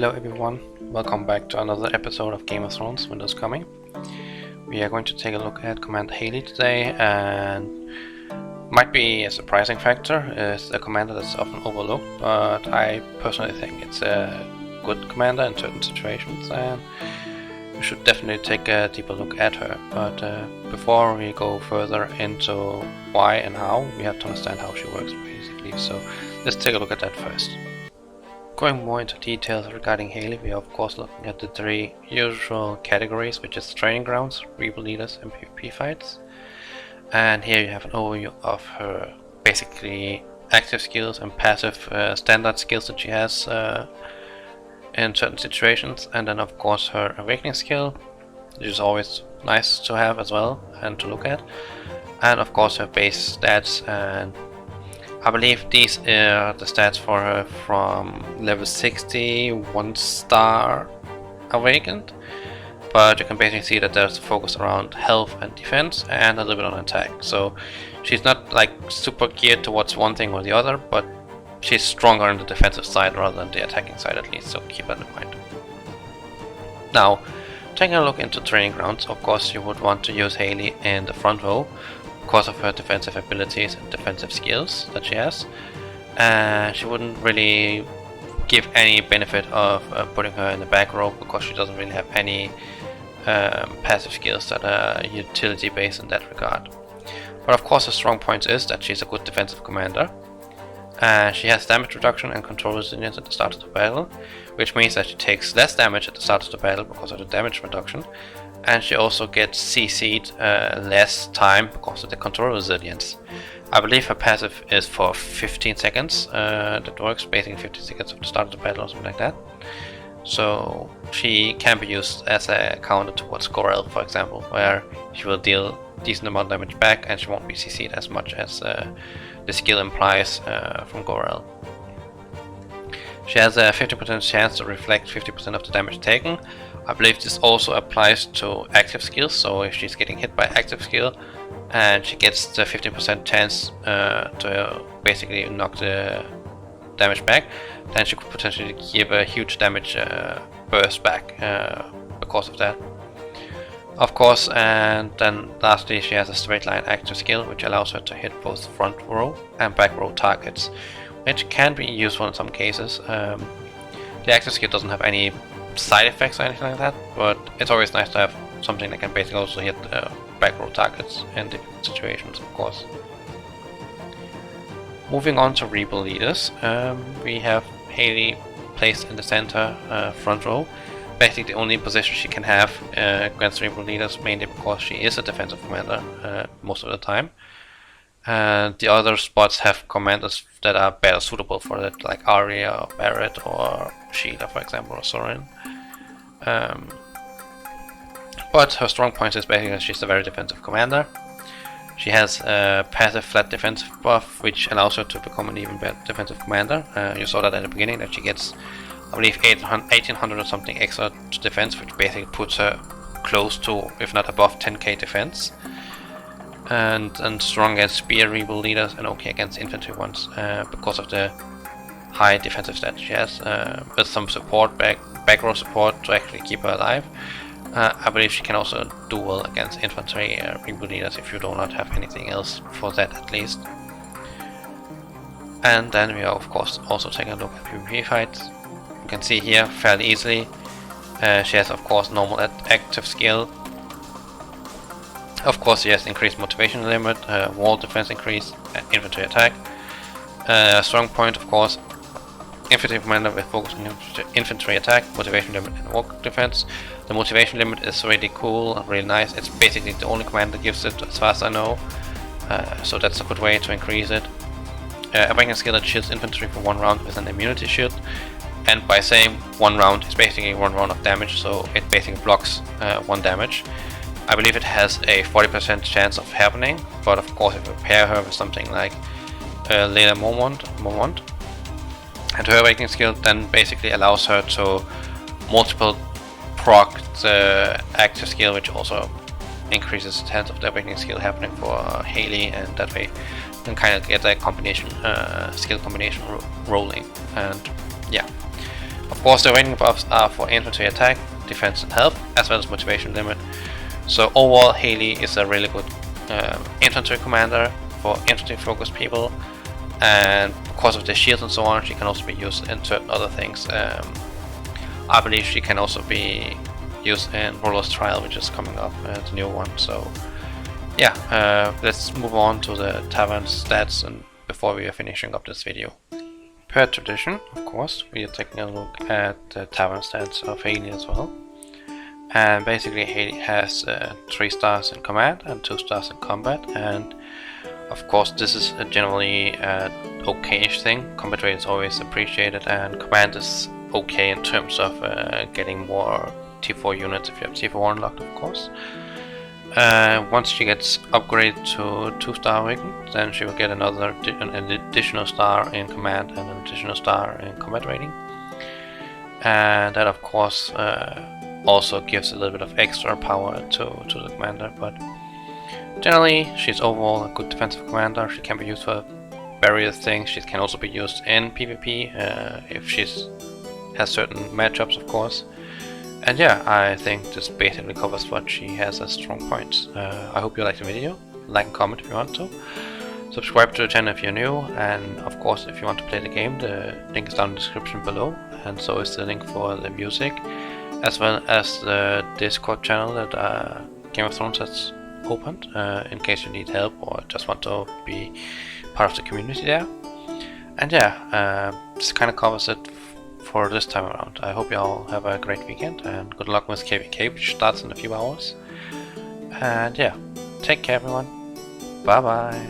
Hello everyone, welcome back to another episode of Game of Thrones Winter's Coming. We are going to take a look at Commander Haley today, and might be a surprising factor. It's a commander that's often overlooked, but I personally think it's a good commander in certain situations, and we should definitely take a deeper look at her. But before we go further into why and how, we have to understand how she works basically, so let's take a look at that first. Going more into details regarding Haley, we are of course looking at the three usual categories, which is training grounds, rebel leaders and PvP fights. And here you have an overview of her basically active skills and passive standard skills that she has in certain situations, and then of course her awakening skill, which is always nice to have as well and to look at, and of course her base stats. And I believe these are the stats for her from level 60, 1-star awakened, but you can basically see that there's a focus around health and defense and a little bit on attack. So she's not like super geared towards one thing or the other, but she's stronger on the defensive side rather than the attacking side at least, so keep that in mind. Now, taking a look into training grounds, of course you would want to use Haley in the front row because of her defensive abilities and defensive skills that she has. She wouldn't really give any benefit of putting her in the back row because she doesn't really have any passive skills that are utility based in that regard. But of course the strong point is that she's a good defensive commander. She has damage reduction and control resilience at the start of the battle, which means that she takes less damage at the start of the battle because of the damage reduction. And she also gets CC'd less time because of the control resilience. I believe her passive is for 15 seconds, that works basically 15 seconds of the start of the battle or something like that. So she can be used as a counter towards Gorel, for example, where she will deal decent amount of damage back and she won't be CC'd as much as the skill implies from Gorel. She has a 50% chance to reflect 50% of the damage taken. I believe this also applies to active skills, so if she's getting hit by active skill and she gets the 50% chance to basically knock the damage back, then she could potentially give a huge damage burst back because of that. Of course, and then lastly she has a straight line active skill which allows her to hit both front row and back row targets, which can be useful in some cases. The active skill doesn't have any side effects or anything like that, but it's always nice to have something that can basically also hit back row targets in different situations, of course. Moving on to rebel leaders, we have Haley placed in the center front row, basically the only position she can have against rebel leaders, mainly because she is a defensive commander most of the time. The other spots have commanders that are better suitable for it, like Arya or Barrett or Sheila, for example, or Sorin. But her strong point is basically that she's a very defensive commander. She has a passive flat defensive buff, which allows her to become an even better defensive commander. You saw that at the beginning, that she gets, I believe, 1800 or something extra to defense, which basically puts her close to, if not above, 10k defense. And strong against spear rebel leaders and okay against infantry ones because of the high defensive stats she has, with some support, back row support to actually keep her alive. I believe she can also do well against infantry rebel leaders if you do not have anything else for that at least. And then we are of course also taking a look at PvP fights. You can see here fairly easily she has of course normal active skill. Of course, she has increased motivation limit, wall defense increase, infantry attack. Strong point, of course, infantry commander with focus on infantry attack, motivation limit, and wall defense. The motivation limit is really cool, really nice. It's basically the only commander that gives it, as far as I know. So that's a good way to increase it. Awakening skill that shields infantry for 1 round with an immunity shield. And by saying 1 round, it's basically 1 round of damage, so it basically blocks 1 damage. I believe it has a 40% chance of happening, but of course if you pair her with something like Leda Mormont, and her awakening skill then basically allows her to multiple proc the active skill, which also increases the chance of the awakening skill happening for Haley, and that way you can kind of get a combination, skill combination rolling. And yeah, of course, the rating buffs are for infantry attack, defense and health, as well as motivation limit. So overall, Haley is a really good infantry commander for infantry focused people, and because of the shields and so on, she can also be used in certain other things. I believe she can also be used in Ruler's Trial, which is coming up, the new one. So yeah, let's move on to the Tavern stats and before we are finishing up this video. Per tradition, of course, we are taking a look at the Tavern stats of Haley as well. And basically Haley has 3 stars in command and 2 stars in combat, and of course this is generally an okay-ish thing. Combat rate is always appreciated, and command is okay in terms of getting more T4 units if you have T4 unlocked, of course. Once she gets upgraded to 2-star rating, then she will get an additional star in command and an additional star in combat rating. And that of course also gives a little bit of extra power to the commander, but generally she's overall a good defensive commander. She can be used for various things. She can also be used in PvP if she has certain matchups, of course. And yeah, I think this basically covers what she has as strong points. I hope you liked the video. Like and comment if you want to. Subscribe to the channel if you're new, and of course if you want to play the game, the link is down in the description below, and so is the link for the music, as well as the Discord channel that Game of Thrones has opened, in case you need help or just want to be part of the community there. And yeah, this kind of covers it for this time around. I hope you all have a great weekend, and good luck with KVK, which starts in a few hours. And yeah, take care everyone. Bye bye.